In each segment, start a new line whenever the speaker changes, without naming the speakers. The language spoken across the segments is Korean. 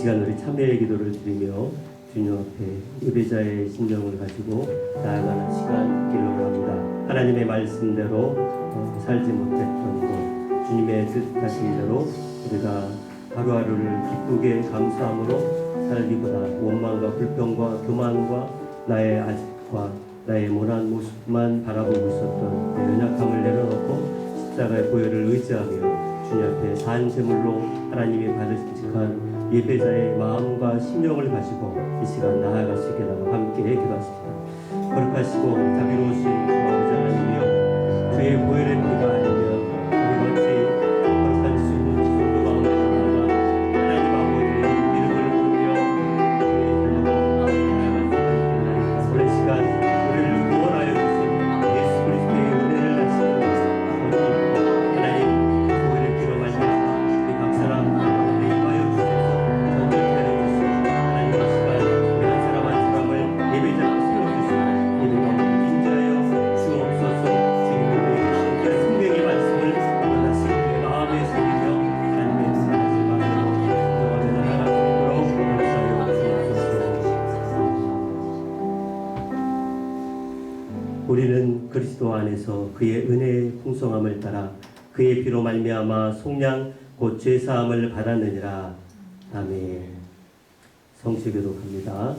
시간 우리 참회의 기도를 드리며 주님 앞에 예배자의 심정을 가지고 나아가는 시간 기도를 합니다. 하나님의 말씀대로 살지 못했던 것, 주님의 뜻하신 대로 우리가 하루하루를 기쁘게 감사함으로 살기보다 원망과 불평과 교만과 나의 아집과 나의 모난 모습만 바라보고 있었던 내 연약함을 내려놓고 십자가의 보혈을 의지하며 주님 앞에 산 제물로 하나님이 받으신 예배자의 마음과 심령을 가지고 이 시간 나아갈 수 있게 나와 함께 기도하십니다. 거룩하시고 자비로우신 주 아버지 하나님이여, 주의 보혈의 피가 아니면 우리 어찌 거룩한 주님은 지속도 마음을 나아가 하나님 아버지의 이름을 부르며 오늘 시간 우리를 구원하여 주신 예수 그리스도의 은혜를 나시는 하나님 보혈의 피로 말미암아 우리 각 사람 우리는 그리스도 안에서 그의 은혜의 풍성함을 따라 그의 피로 말미암아 속량 곧 죄사함을 받았느니라. 아멘. 성시교도 갑니다.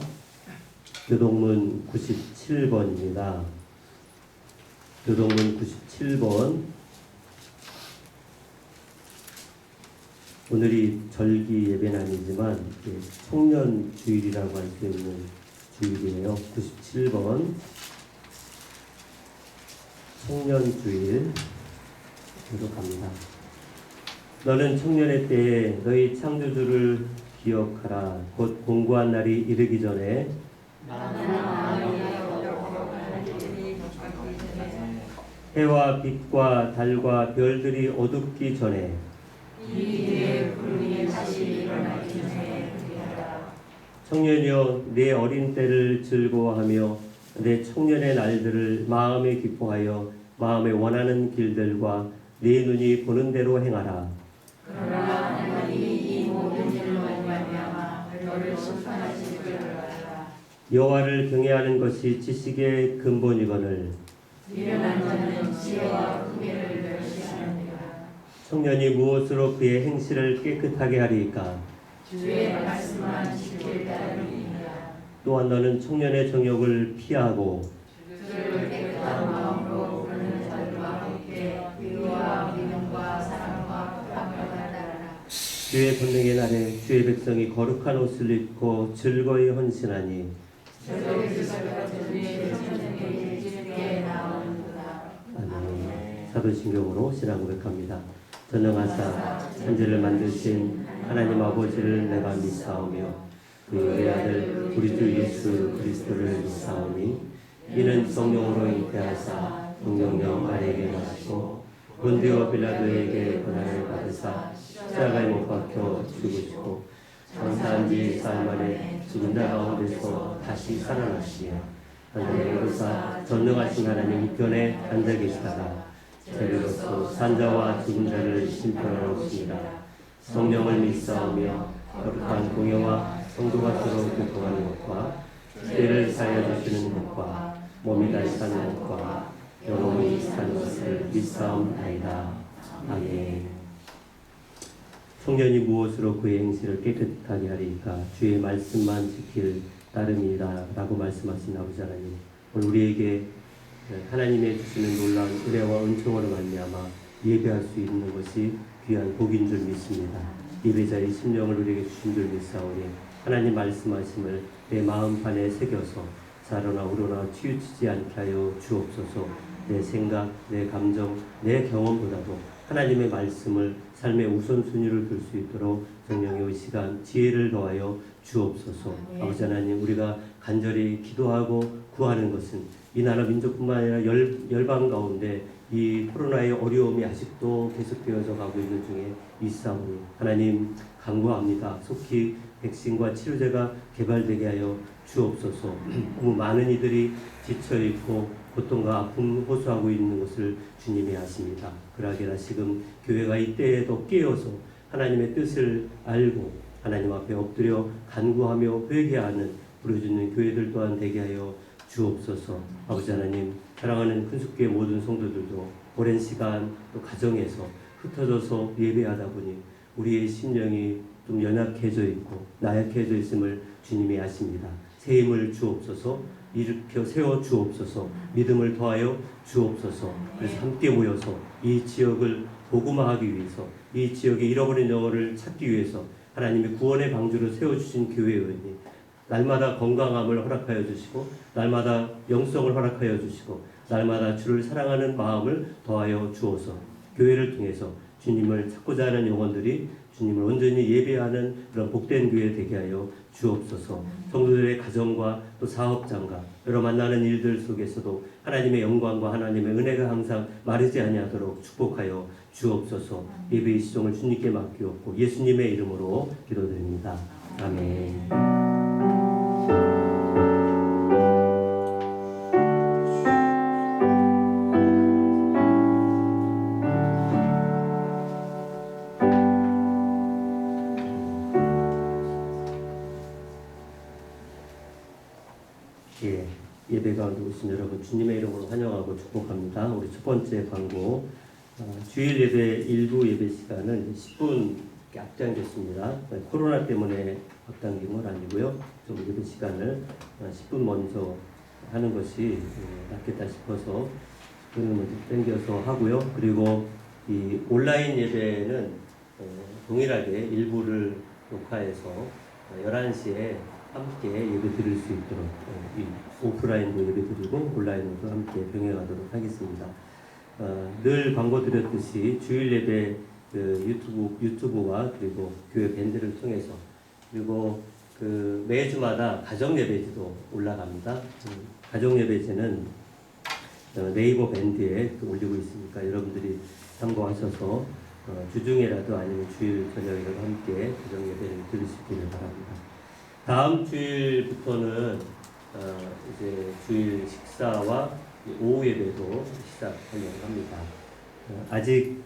교동문 97번입니다. 교동문 97번. 오늘이 절기 예배는 아니지만 청년 주일이라고 할 수 있는 주일이에요. 97번. 청년주일 계속합니다. 너는 청년의 때에 너희 창조주를 기억하라. 곧 공고한 날이 이르기 전에 해와 빛과 달과 별들이 어둡기 전에 청년이여, 내 어린 때를 즐거워하며 내 청년의 날들을 마음에 기뻐하여 마음에 원하는 길들과 네 눈이 보는 대로 행하라.
그러나 하나님이 이 모든 일로 말미암아 너를 심판하시기를 알라.
여호와를 경외하는 것이 지식의 근본이거늘
미련한 자는 지혜와 후회를 멸시하느니라.
청년이 무엇으로 그의 행실을 깨끗하게 하리이까?
주의 말씀만 지킬 따름이니라.
또한 너는 청년의 정욕을 피하고
주를 깨끗한 마음으로 부르는 자들과 함께 의와 믿음과 사랑과 평강을 따르라.
주의 권능의 날에 주의 백성이 거룩한 옷을 입고 즐거이 헌신하니 사도신경으로 신앙 고백합니다. 전능하사 천지를 만드신 하나님 아버지를 내가 믿사오며 그의 아들 우리 주 예수 그리스도를 믿사오니 이는 성령으로 잉태하사 성령령 아래에게 나시고 본디오 빌라도에게 고난을 받으사 십자가에 못 박혀 죽으시고 장사한 지 사흘 만에 죽은 자 가운데서 다시 살아나시며 하늘에 오르사 전능하신 하나님 우편에 앉아 계시다가 재료로서 산자와 죽은 자를 심판하러 오시니라. 성령을 믿사오며 거룩한 공예와 성도가 서로 교통하는 것과 죄를 사하여 주시는 것과 몸이 다시 사는 것과 영혼이 사는 것을 믿사옵나이다. 아멘. 청년이 무엇으로 그의 행실을 깨끗하게 하리까? 주의 말씀만 지킬 따름이다 라고 말씀하신 아버지 하나님, 오늘 우리에게 하나님의 주시는 놀라운 은혜와 은총으로 말미암아 예배할 수 있는 것이 귀한 복인 줄 믿습니다. 예배자의 심령을 우리에게 주신 줄 믿사오니 하나님 말씀하심을 내 마음판에 새겨서 좌로나 우로나 치우치지 않게 하여 주옵소서. 내 생각, 내 감정, 내 경험보다도 하나님의 말씀을 삶의 우선순위를 둘 수 있도록 성령의 시간 지혜를 더하여 주옵소서. 아버지 하나님, 우리가 간절히 기도하고 구하는 것은 이 나라 민족뿐만 아니라 열방 가운데 이 코로나의 어려움이 아직도 계속되어져 가고 있는 중에 있사오니 하나님 간구합니다. 속히 백신과 치료제가 개발되게 하여 주옵소서. 너무 많은 이들이 지쳐있고 고통과 아픔 호소하고 있는 것을 주님이 아십니다. 그러게 다시금 교회가 이때에도 깨어서 하나님의 뜻을 알고 하나님 앞에 엎드려 간구하며 회개하는 부르짖는 교회들 또한 되게 하여 주옵소서. 아버지 하나님, 사랑하는 큰숙교회 모든 성도들도 오랜 시간 또 가정에서 흩어져서 예배하다 보니 우리의 심령이 좀 연약해져 있고 나약해져 있음을 주님이 아십니다. 새 힘을 주옵소서. 일으켜 세워 주옵소서. 믿음을 더하여 주옵소서. 그래서 함께 모여서 이 지역을 복음화하기 위해서, 이 지역의 잃어버린 영혼을 찾기 위해서 하나님의 구원의 방주를 세워주신 교회의원이 날마다 건강함을 허락하여 주시고, 날마다 영성을 허락하여 주시고, 날마다 주를 사랑하는 마음을 더하여 주어서 교회를 통해서 주님을 찾고자 하는 영혼들이 주님을 온전히 예배하는 그런 복된 교회 되게 하여 주옵소서. 성도들의 가정과 또 사업장과 여러 만나는 일들 속에서도 하나님의 영광과 하나님의 은혜가 항상 마르지 아니하도록 축복하여 주옵소서. 예배의 시종을 주님께 맡기옵고 예수님의 이름으로 기도드립니다. 아멘. 예배 가운데 오신 여러분 주님의 이름으로 환영하고 축복합니다. 우리 첫 번째 광고, 주일 예배 일부 예배 시간은 10분 앞당겼습니다. 코로나 때문에 앞당긴 건 아니고요. 좀 예배 시간을 10분 먼저 하는 것이 낫겠다 싶어서 그는 먼저 당겨서 하고요. 그리고 이 온라인 예배는 동일하게 일부를 녹화해서 11시에 함께 예배 드릴 수 있도록 이 오프라인도 예배 드리고 온라인으로도 함께 병행하도록 하겠습니다. 늘 광고 드렸듯이 주일 예배 유튜브와 그리고 교회 밴드를 통해서, 그리고 매주마다 가정 예배제도 올라갑니다. 가정 예배제는 네이버 밴드에 올리고 있으니까 여러분들이 참고하셔서 주중에라도 아니면 주일 저녁에라도 함께 가정 예배를 들으시기를 바랍니다. 다음 주일부터는 이제 주일 식사와 오후 예배도 시작하려고 합니다. 아직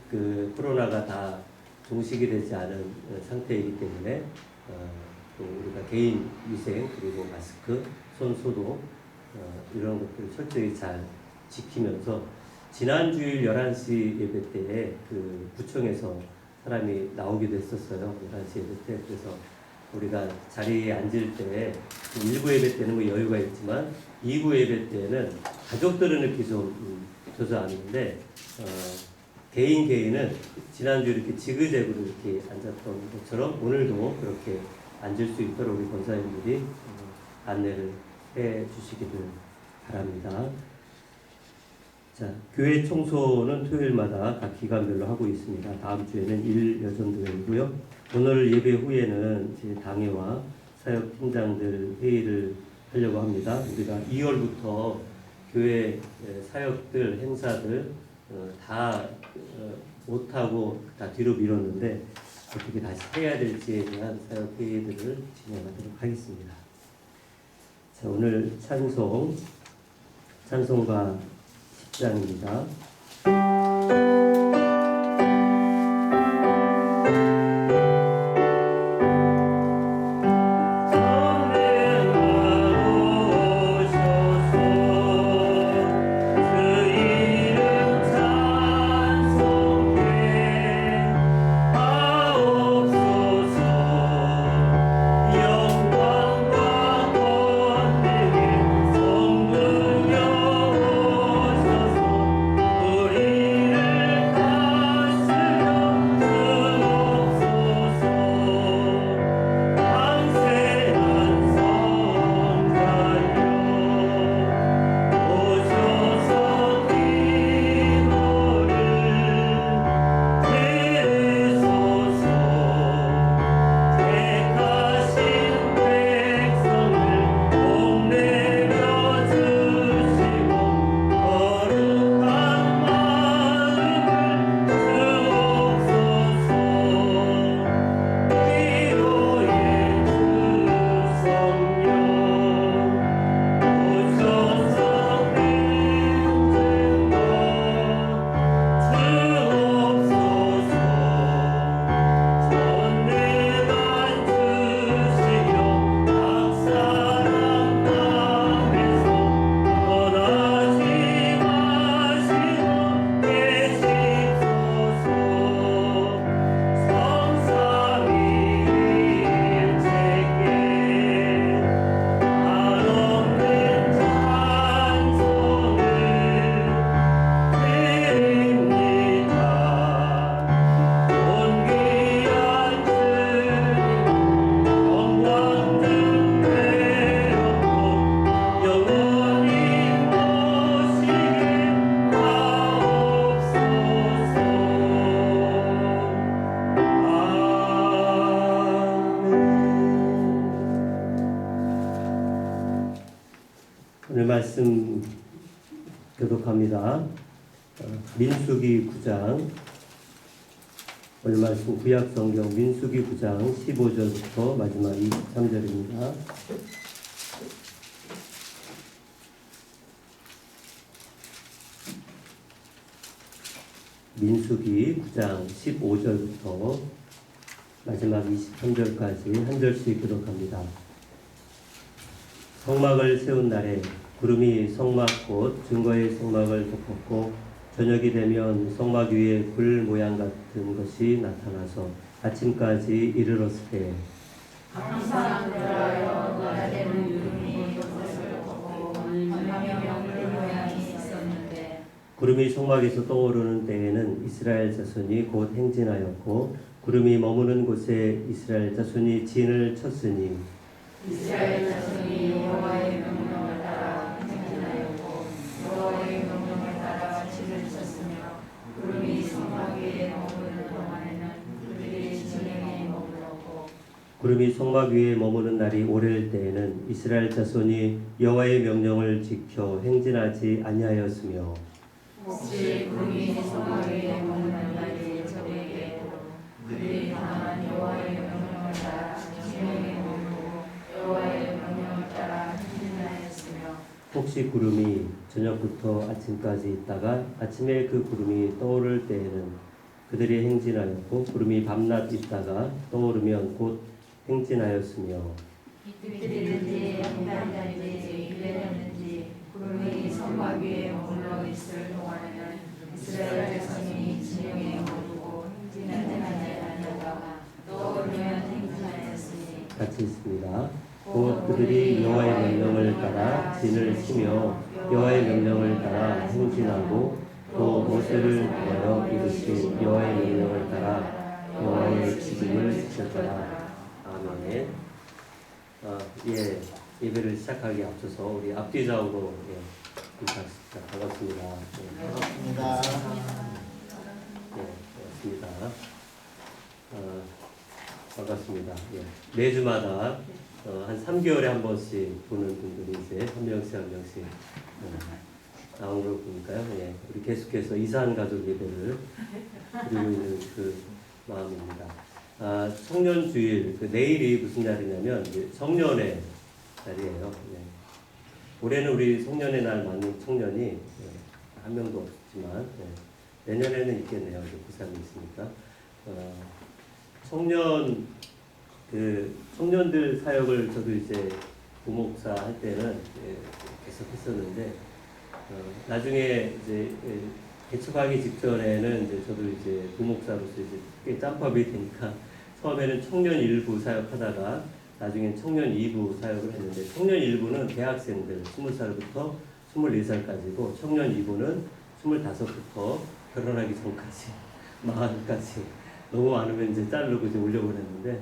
코로나가 다 종식이 되지 않은 상태이기 때문에 또 우리가 개인 위생 그리고 마스크, 손 소독 이런 것들을 철저히 잘 지키면서, 지난 주일 11시 예배 때에 구청에서 사람이 나오기도 했었어요. 11시 예배 때. 그래서 우리가 자리에 앉을 때 1부 예배 때는 뭐 여유가 있지만 2부 예배 때는 가족들은 이렇게 좀 저저앉는데 개인은 지난주 이렇게 지그재그로 이렇게 앉았던 것처럼 오늘도 그렇게 앉을 수 있도록 우리 권사님들이 안내를 해 주시기를 바랍니다. 자, 교회 청소는 토요일마다 각 기관별로 하고 있습니다. 다음 주에는 일여전도회이고요. 오늘 예배 후에는 제 당회와 사역팀장들 회의를 하려고 합니다. 우리가 2월부터 교회 사역들, 행사들 다 못하고 다 뒤로 미뤘는데 어떻게 다시 해야 될지에 대한 사역 회의들을 진행하도록 하겠습니다. 자, 오늘 찬송가 10장입니다.
우리를
교독합니다. 민수기 9장 오늘 말씀 구약성경 민수기 9장 15절부터 마지막 23절입니다. 민수기 9장 15절부터 마지막 23절까지 한 절씩 교독합니다. 성막을 세운 날에 구름이 성막 곧 증거의 성막을 덮었고 저녁이 되면 성막 위에 불 모양 같은 것이 나타나서 아침까지 이르렀을 때
항상 그러하여 낮에는 구름이 그것을 덮고 밤이면 불 모양이 있었는데
구름이 성막에서 떠오르는 때에는 이스라엘 자손이 곧 행진하였고 구름이 머무는 곳에 이스라엘 자손이 진을 쳤으니
이스라엘 자손이 여호와의 명령을 따라 행진하였고 여호와의 명령을 따라 진을 쳤으며 구름이 성막 위에 머무는 동안에는 그들이 진영에 머물렀고
구름이 성막 위에 머무는 날이 오래일 때에는 이스라엘 자손이 여호와의 명령을 지켜 행진하지 아니하였으며
혹시 구름이 성막 위에 머무는 날이 저에게 그들이 다만 여호와의 명령을 따라 진영에 머물고 여호와의 명령을 따라 행진하였으며
혹시 구름이 저녁부터 아침까지 있다가 아침에 그 구름이 떠오를 때에는 그들이 행진하였고 구름이 밤낮 있다가 떠오르면 곧 행진하였으며
이틀이든지 한 달이든지 1년이든지 구름이 성막 위에 머물러 있을 동안에는 이스라엘 자손이 진영에 머물고 행진하지 아니하다가 떠오르면 행진하였으니
같이 있습니다. 곧 그들이 여호와의 명령을 따라 진을 치며 여호와의 명령을 따라 행진하고 또 모세를 보여 이르신 여호와의 명령을 따라 여호와의 기둥을 지켰더라. 아멘. 예배를 시작하기 앞서서 우리 앞뒤좌우로 인사드립니다. 반갑습니다.
반갑습니다.
반갑습니다. 반갑습니다. 매주마다 한 3개월에 한 번씩 보는 분들이 이제 한 명씩 나오는 걸 보니까요. 우리 계속해서 이사한 가족 예배를 드리고 있는 그 마음입니다. 청년주일, 내일이 무슨 날이냐면 성년의 날이에요. 올해는 우리 성년의 날 맞는 청년이 한 명도 없지만 내년에는 있겠네요. 고3이 있으니까. 청년들 사역을 저도 이제 부목사 할 때는 계속 했었는데 나중에 이제 개척하기 직전에는 이제 저도 이제 부목사로서 이제 꽤 짬밥이 되니까 처음에는 청년 일부 사역하다가 나중엔 청년 2부 사역을 했는데 청년 1부는 대학생들 20살부터 24살까지고 청년 2부는 25부터 결혼하기 전까지 40까지 너무 많으면 이제 자르고 이제 올려보냈는데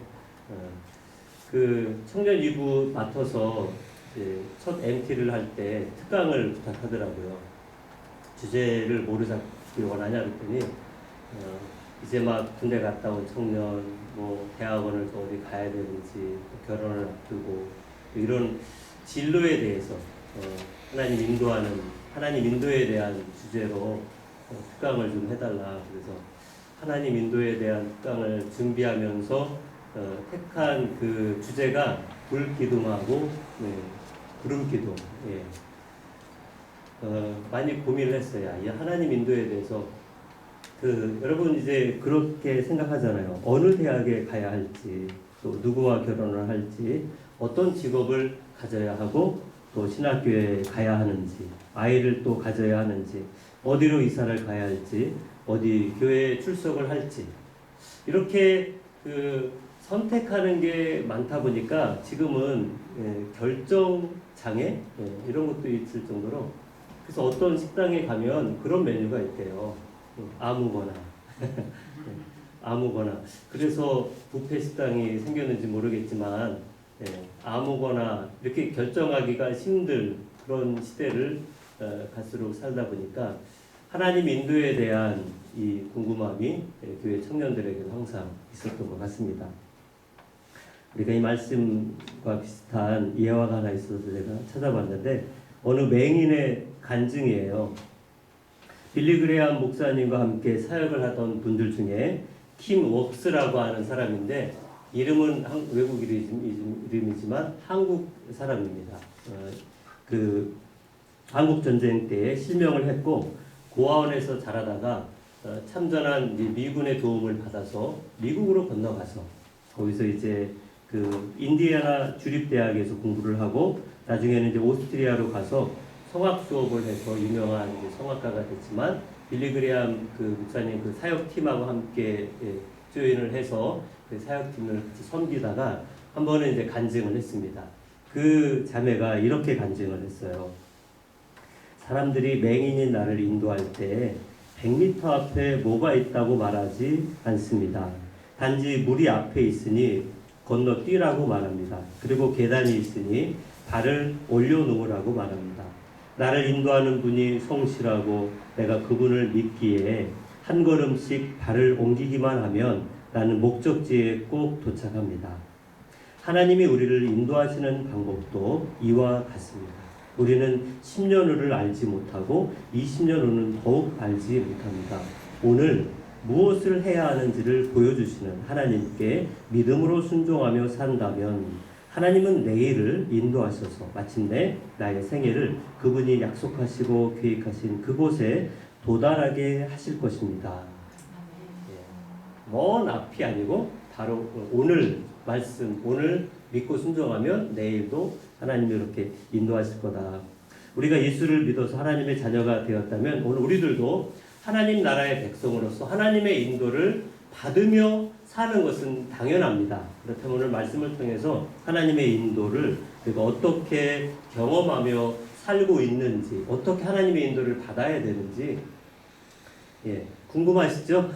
그 청년 2부 맡아서 이제 첫 MT를 할 때 특강을 부탁하더라고요. 주제를 뭐로 잡기 원하냐 그랬더니 이제 막 군대 갔다 온 청년, 뭐 대학원을 또 어디 가야 되는지, 결혼을 앞두고 이런 진로에 대해서 하나님 인도에 대한 주제로 특강을 좀 해달라. 그래서 하나님 인도에 대한 특강을 준비하면서 택한 그 주제가 불기둥하고 구름기둥. 많이 고민을 했어요. 이 하나님 인도에 대해서 여러분 이제 그렇게 생각하잖아요. 어느 대학에 가야 할지, 또 누구와 결혼을 할지, 어떤 직업을 가져야 하고, 또 신학교에 가야 하는지, 아이를 또 가져야 하는지, 어디로 이사를 가야 할지, 어디 교회에 출석을 할지, 이렇게 선택하는 게 많다 보니까 지금은 결정장애 이런 것도 있을 정도로, 그래서 어떤 식당에 가면 그런 메뉴가 있대요. 아무거나 아무거나. 그래서 뷔페 식당이 생겼는지 모르겠지만 아무거나 이렇게 결정하기가 힘들 그런 시대를 갈수록 살다 보니까 하나님 인도에 대한 이 궁금함이 교회 청년들에게도 항상 있었던 것 같습니다. 우리가 이 말씀과 비슷한 예화가 하나 있어서 제가 찾아봤는데 어느 맹인의 간증이에요. 빌리그레암 목사님과 함께 사역을 하던 분들 중에 킴 웍스라고 하는 사람인데 이름은 외국 이름이지만 한국 사람입니다. 그 한국 전쟁 때 실명을 했고 고아원에서 자라다가 참전한 미군의 도움을 받아서 미국으로 건너가서 거기서 이제 그 인디애나 주립대학에서 공부를 하고 나중에는 이제 오스트리아로 가서 성악 수업을 해서 유명한 성악가가 됐지만 빌리그레암 그 목사님 그 사역팀하고 함께 조인을 해서 그 사역팀을 같이 섬기다가 한 번은 이제 간증을 했습니다. 그 자매가 이렇게 간증을 했어요. 사람들이 맹인인 나를 인도할 때 100m 앞에 뭐가 있다고 말하지 않습니다. 단지 물이 앞에 있으니 건너뛰라고 말합니다. 그리고 계단이 있으니 발을 올려놓으라고 말합니다. 나를 인도하는 분이 성실하고 내가 그분을 믿기에 한 걸음씩 발을 옮기기만 하면 나는 목적지에 꼭 도착합니다. 하나님이 우리를 인도하시는 방법도 이와 같습니다. 우리는 10년 후를 알지 못하고 20년 후는 더욱 알지 못합니다. 오늘 무엇을 해야 하는지를 보여주시는 하나님께 믿음으로 순종하며 산다면 하나님은 내일을 인도하셔서 마침내 나의 생애를 그분이 약속하시고 계획하신 그곳에 도달하게 하실 것입니다. 먼 앞이 아니고 바로 오늘 말씀, 오늘 믿고 순종하면 내일도 하나님이 이렇게 인도하실 거다. 우리가 예수를 믿어서 하나님의 자녀가 되었다면 오늘 우리들도 하나님 나라의 백성으로서 하나님의 인도를 받으며 사는 것은 당연합니다. 그렇다면 오늘 말씀을 통해서 하나님의 인도를 우리가 어떻게 경험하며 살고 있는지, 어떻게 하나님의 인도를 받아야 되는지, 궁금하시죠?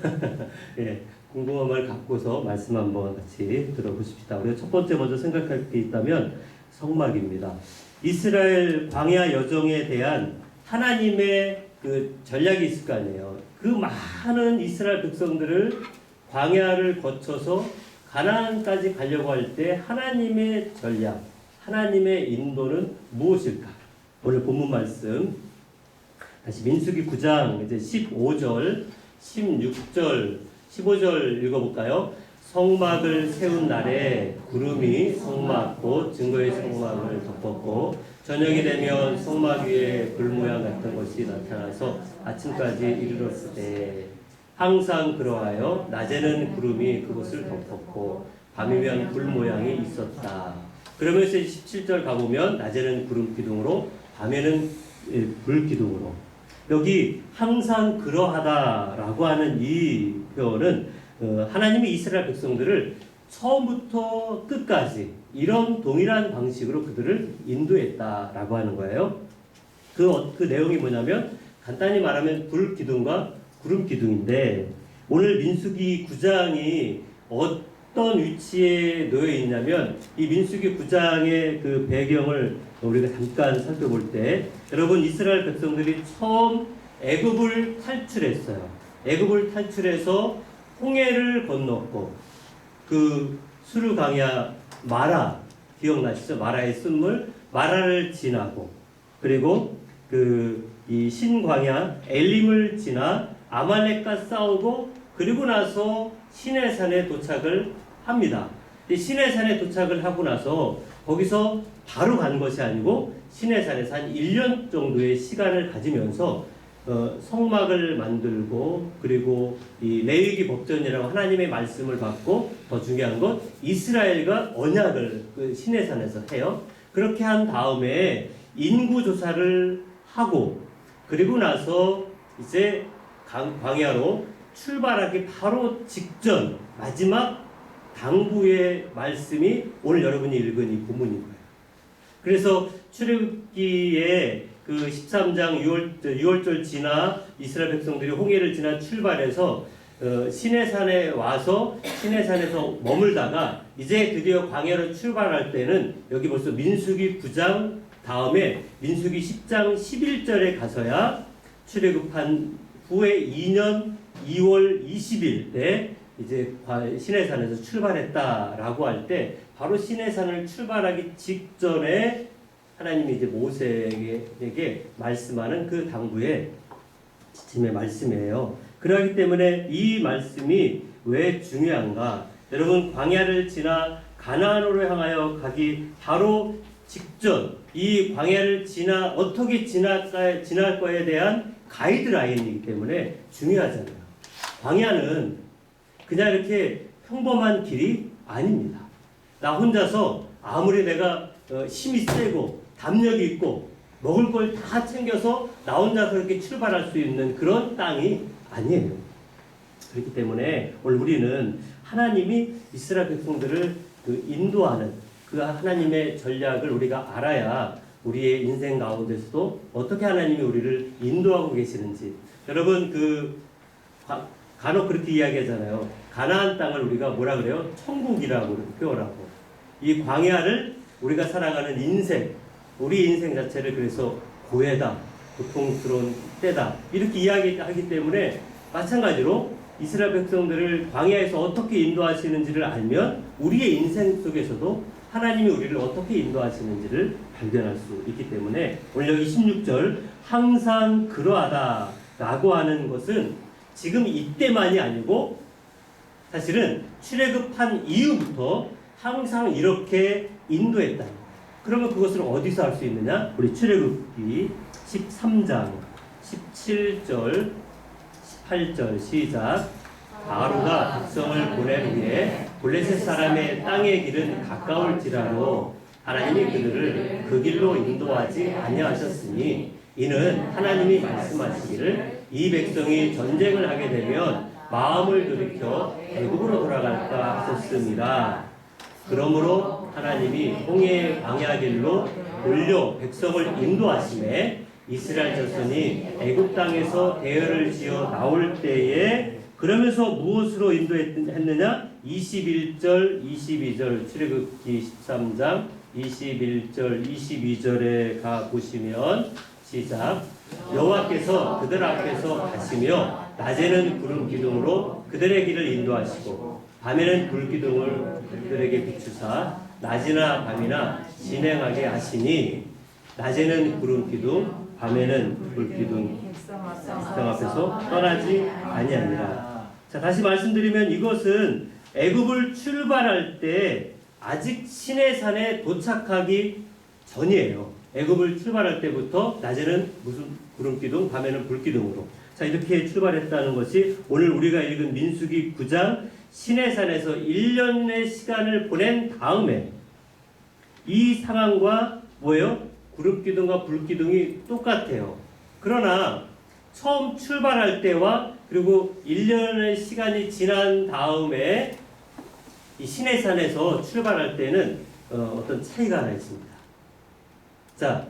궁금함을 갖고서 말씀 한번 같이 들어보십시다. 우리가 첫 번째 먼저 생각할 게 있다면 성막입니다. 이스라엘 광야 여정에 대한 하나님의 그 전략이 있을 거 아니에요. 그 많은 이스라엘 백성들을 광야를 거쳐서 가나안까지 가려고 할 때 하나님의 전략, 하나님의 인도는 무엇일까? 오늘 본문 말씀 다시 민수기 9장 이제 15절, 16절, 15절 읽어볼까요? 성막을 세운 날에 구름이 성막 곧 증거의 성막을 덮었고 저녁이 되면 성막 위에 불 모양 같은 것이 나타나서 아침까지 이르렀을 때 항상 그러하여 낮에는 구름이 그것을 덮었고 밤이면 불 모양이 있었다. 그러면서 17절 가보면 낮에는 구름 기둥으로 밤에는 불 기둥으로 여기 항상 그러하다라고 하는 이 표현은 하나님이 이스라엘 백성들을 처음부터 끝까지 이런 동일한 방식으로 그들을 인도했다라고 하는 거예요. 그 내용이 뭐냐면 간단히 말하면 불 기둥과 구름 기둥인데 오늘 민수기 9장이 어떤 위치에 놓여 있냐면 이 민수기 9장의 그 배경을 우리가 잠깐 살펴볼 때 여러분 이스라엘 백성들이 처음 애굽을 탈출했어요. 애굽을 탈출해서 홍해를 건넜고 그 수르 강야 마라 기억나시죠? 마라의 쓴물 마라를 지나고 그리고 그 이 신광야 엘림을 지나 아말렉과 싸우고 그리고 나서 시내산에 도착을 합니다. 시내산에 도착을 하고 나서 거기서 바로 간 것이 아니고 시내산에서 한 1년 정도의 시간을 가지면서 성막을 만들고 그리고 이 레위기 법전이라고 하나님의 말씀을 받고 더 중요한 건 이스라엘과 언약을 그 시내산에서 해요. 그렇게 한 다음에 인구조사를 하고 그리고 나서 이제 광야로 출발하기 바로 직전 마지막 당부의 말씀이 오늘 여러분이 읽은 이 본문인 거예요. 그래서 출애굽기에 그 13장 6월절 지나 이스라엘 백성들이 홍해를 지나 출발해서 시내산에 와서 시내산에서 머물다가 이제 드디어 광야로 출발할 때는 여기 벌써 민수기 9장 다음에 민수기 10장 11절에 가서야 출애굽한 후에 2년 2월 20일 때 이제 시내산에서 출발했다라고 할 때 바로 시내산을 출발하기 직전에 하나님이 이제 모세에게 말씀하는 그 당부에 지침의 말씀이에요. 그렇기 때문에 이 말씀이 왜 중요한가? 여러분, 광야를 지나 가나안으로 향하여 가기 바로 직전, 이 광야를 어떻게 지날 거에 대한 가이드라인이기 때문에 중요하잖아요. 광야는 그냥 이렇게 평범한 길이 아닙니다. 나 혼자서 아무리 내가 힘이 세고 담력이 있고 먹을 걸 다 챙겨서 나 혼자서 이렇게 출발할 수 있는 그런 땅이 아니에요. 그렇기 때문에 오늘 우리는 하나님이 이스라엘 백성들을 인도하는 그 하나님의 전략을 우리가 알아야 우리의 인생 가운데서도 어떻게 하나님이 우리를 인도하고 계시는지. 여러분, 간혹 그렇게 이야기하잖아요. 가나안 땅을 우리가 뭐라 그래요? 천국이라고 표현하고, 이 광야를 우리가 살아가는 인생, 우리 인생 자체를 그래서 고해다, 고통스러운 때다, 이렇게 이야기하기 때문에 마찬가지로 이스라엘 백성들을 광야에서 어떻게 인도하시는지를 알면 우리의 인생 속에서도 하나님이 우리를 어떻게 인도하시는지를 발견할 수 있기 때문에 오늘 여기 16절 항상 그러하다 라고 하는 것은 지금 이때만이 아니고 사실은 출애굽한 이후부터 항상 이렇게 인도했다. 그러면 그것을 어디서 할 수 있느냐? 우리 출애굽기 13장 17절 18절 시작. 바로가 백성을 보낸 후에 블레셋 사람의 땅의 길은 가까울지라도 하나님이 그들을 그 길로 인도하지 아니하셨으니 이는 하나님이 말씀하시기를 이 백성이 전쟁을 하게 되면 마음을 돌이켜 애굽으로 돌아갈까 하셨습니다. 그러므로 하나님이 홍해의 광야길로 돌려 백성을 인도하심에 이스라엘 자손이 애굽 땅에서 대열을 지어 나올 때에 그러면서 무엇으로 인도했느냐? 21절, 22절 출애굽기 13장 21절, 22절에 가 보시면 시작. 여호와께서 그들 앞에서 가시며 낮에는 구름 기둥으로 그들의 길을 인도하시고 밤에는 불 기둥을 그들에게 비추사 낮이나 밤이나 진행하게 하시니 낮에는 구름 기둥 밤에는 불 기둥 백성 앞에서 떠나지 아니하니라. 자, 다시 말씀드리면 이것은 애굽을 출발할 때 아직 시내산에 도착하기 전이에요. 애굽을 출발할 때부터 낮에는 무슨 구름 기둥, 밤에는 불 기둥으로. 자, 이렇게 출발했다는 것이 오늘 우리가 읽은 민수기 9장 시내산에서 1년의 시간을 보낸 다음에 이 상황과 뭐예요? 구름 기둥과 불 기둥이 똑같아요. 그러나 처음 출발할 때와 그리고 1년의 시간이 지난 다음에 이 시내산에서 출발할 때는 어떤 차이가 하나 있습니다. 자,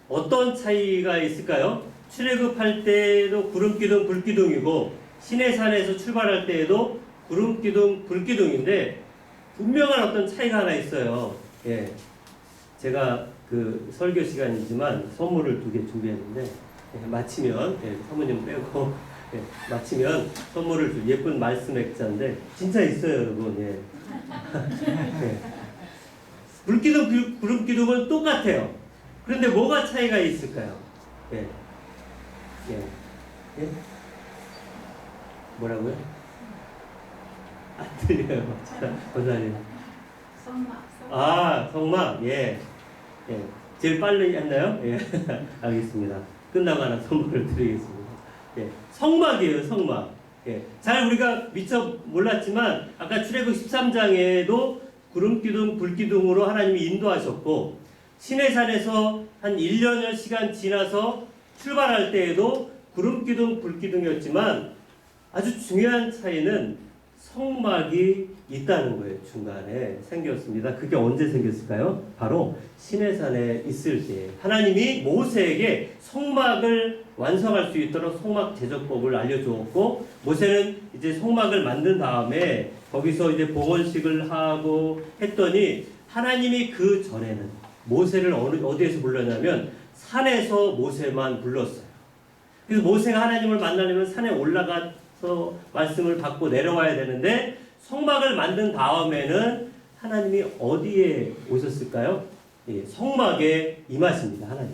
어떤 차이가 있을까요? 출애굽할 때도 구름 기둥, 불 기둥이고 시내산에서 출발할 때에도 구름 기둥, 불 기둥인데 분명한 어떤 차이가 하나 있어요. 예. 제가 설교 시간이지만 선물을 2개 준비했는데 마치면 사모님 빼고 마치면 선물을 예쁜 말씀 액자인데 진짜 있어요, 여러분. 불기둥, 구름기둥은 똑같아요. 그런데 뭐가 차이가 있을까요? 뭐라고요? 안 들려요. 원장님. 성막. 제일 빨리 했나요? 알겠습니다. 끝나고 하나 선물을 드리겠습니다. 성막이에요, 성막. 잘 우리가 미처 몰랐지만 아까 출애굽 13장에도 구름기둥, 불기둥으로 하나님이 인도하셨고 시내산에서 한 1년여 시간 지나서 출발할 때에도 구름기둥, 불기둥이었지만 아주 중요한 차이는 성막이 있다는 거예요. 중간에 생겼습니다. 그게 언제 생겼을까요? 바로 시내산에 있을 때 하나님이 모세에게 성막을 완성할 수 있도록 성막 제조법을 알려주었고 모세는 이제 성막을 만든 다음에 거기서 이제 봉헌식을 하고 했더니 하나님이 그 전에는 모세를 어디에서 불렀냐면 산에서 모세만 불렀어요. 그래서 모세가 하나님을 만나려면 산에 올라가서 말씀을 받고 내려와야 되는데 성막을 만든 다음에는 하나님이 어디에 오셨을까요? 성막에 임하십니다. 하나님.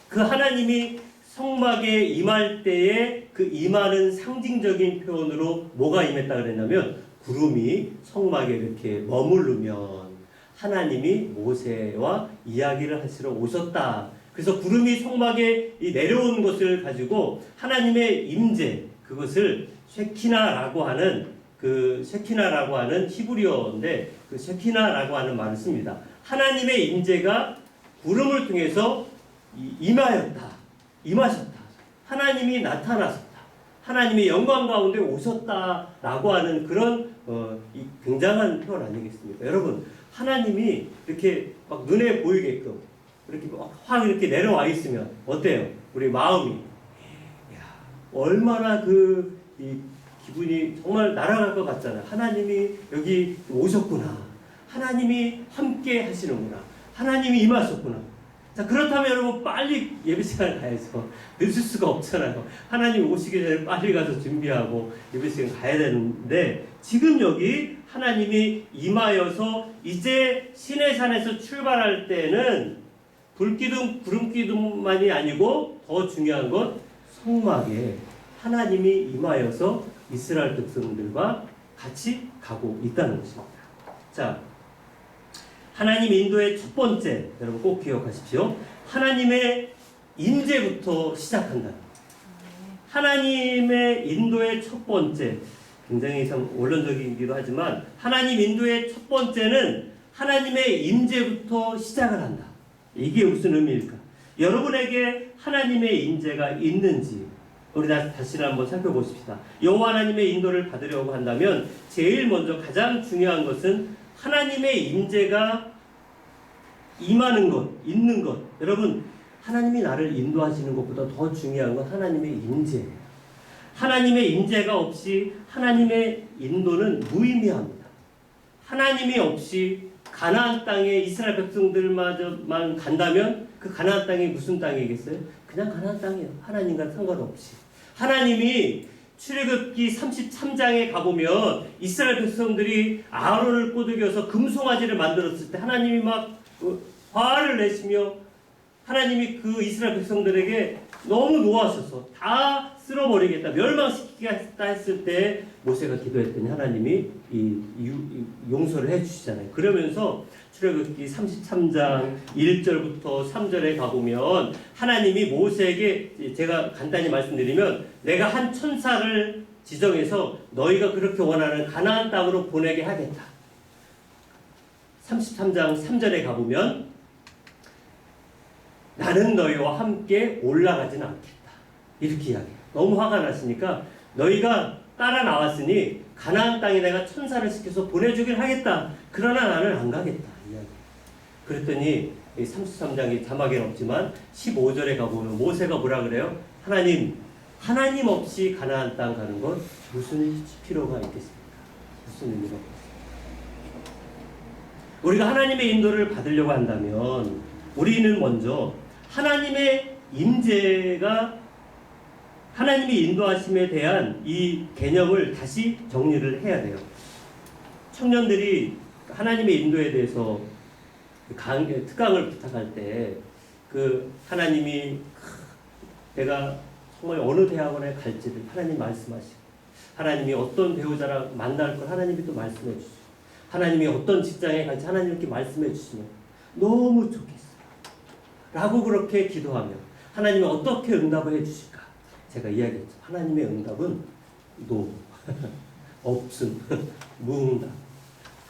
그 하나님이 성막에 임할 때에 그 임하는 상징적인 표현으로 뭐가 임했다 그랬냐면 구름이 성막에 이렇게 머무르면 하나님이 모세와 이야기를 하시러 오셨다. 그래서 구름이 성막에 내려온 것을 가지고 하나님의 임재, 그것을 쉐키나라고 하는 히브리어인데 그 쉐키나라고 하는 말을 씁니다. 하나님의 임재가 구름을 통해서 임하셨다. 하나님이 나타나셨다. 하나님의 영광 가운데 오셨다라고 하는 그런 굉장한 표현 아니겠습니까? 여러분, 하나님이 이렇게 막 눈에 보이게끔 이렇게 확 이렇게 내려와 있으면 어때요? 우리 마음이 얼마나 이 기분이 정말 날아갈 것 같잖아요. 하나님이 여기 오셨구나. 하나님이 함께 하시는구나. 하나님이 임하셨구나. 자, 그렇다면 여러분 빨리 예배 시간 가야죠. 늦을 수가 없잖아요. 하나님 오시기 전에 빨리 가서 준비하고 예배 시간 가야 되는데 지금 여기 하나님이 임하여서 이제 시내산에서 출발할 때는 불기둥, 구름기둥만이 아니고 더 중요한 건 성막에 하나님이 임하여서 이스라엘 백성들과 같이 가고 있다는 것입니다. 자, 하나님 인도의 첫 번째, 여러분 꼭 기억하십시오. 하나님의 임재부터 시작한다. 하나님의 인도의 첫 번째, 굉장히 원론적이기도 하지만 하나님 인도의 첫 번째는 하나님의 임재부터 시작을 한다. 이게 무슨 의미일까? 여러분에게 하나님의 임재가 있는지 우리 다시 한번 살펴보십시다. 여호와 하나님의 인도를 받으려고 한다면 제일 먼저 가장 중요한 것은 하나님의 임재가 임하는 것, 있는 것. 여러분, 하나님이 나를 인도하시는 것보다 더 중요한 건 하나님의 임재예요. 하나님의 임재가 없이 하나님의 인도는 무의미합니다. 하나님이 없이 가나안 땅에 이스라엘 백성들만 간다면 그 가나안 땅이 무슨 땅이겠어요? 그냥 가나안 땅이에요. 하나님과 상관없이. 하나님이 출애굽기 33장에 가보면 이스라엘 백성들이 아론을 꼬드겨서 금송아지를 만들었을 때 하나님이 막 화를 내시며 하나님이 그 이스라엘 백성들에게 너무 노하셔서 다 쓸어버리겠다, 멸망시키겠다 했을 때 모세가 기도했더니 하나님이 용서를 해주시잖아요. 그러면서 출애굽기 33장 1절부터 3절에 가보면 하나님이 모세에게, 제가 간단히 말씀드리면, 내가 한 천사를 지정해서 너희가 그렇게 원하는 가나안 땅으로 보내게 하겠다. 33장 3절에 가보면 나는 너희와 함께 올라가지는 않겠다. 이렇게 이야기해요. 너무 화가 났으니까 너희가 따라 나왔으니 가나안 땅에 내가 천사를 시켜서 보내주긴 하겠다. 그러나 나는 안 가겠다. 이야기. 그랬더니 33장이 자막에는 없지만 15절에 가보면 모세가 뭐라 그래요? 하나님 없이 가나안 땅 가는 건 무슨 필요가 있겠습니까? 무슨 의미가 있겠습니까? 우리가 하나님의 인도를 받으려고 한다면 우리는 먼저 하나님의 임재가, 하나님의 인도하심에 대한 이 개념을 다시 정리를 해야 돼요. 청년들이 하나님의 인도에 대해서 특강을 부탁할 때 하나님이 내가 정말 어느 대학원에 갈지를 하나님 말씀하시고, 하나님이 어떤 배우자랑 만날 걸 하나님이 또 말씀해 주시고, 하나님이 어떤 직장에 갈지 하나님 이렇게 말씀해 주시면 너무 좋겠어요. 라고 그렇게 기도하면 하나님이 어떻게 응답을 해주실까? 제가 이야기했죠. 하나님의 응답은 노, 없음, 무응답.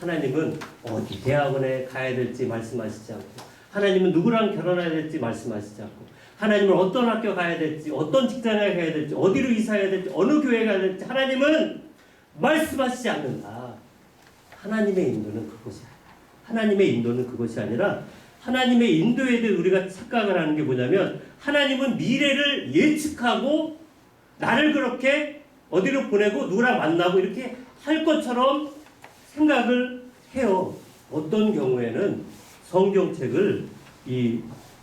하나님은 어디 대학원에 가야 될지 말씀하시지 않고, 하나님은 누구랑 결혼해야 될지 말씀하시지 않고, 하나님은 어떤 학교 가야 될지, 어떤 직장에 가야 될지, 어디로 이사해야 될지, 어느 교회 가야 될지 하나님은 말씀하시지 않는다. 하나님의 인도는 그것이 아니라, 하나님의 인도는 그것이 아니라 하나님의 인도에 대해 우리가 착각을 하는 게 뭐냐면, 하나님은 미래를 예측하고 나를 그렇게 어디로 보내고 누구랑 만나고 이렇게 할 것처럼 생각을 해요. 어떤 경우에는 성경책을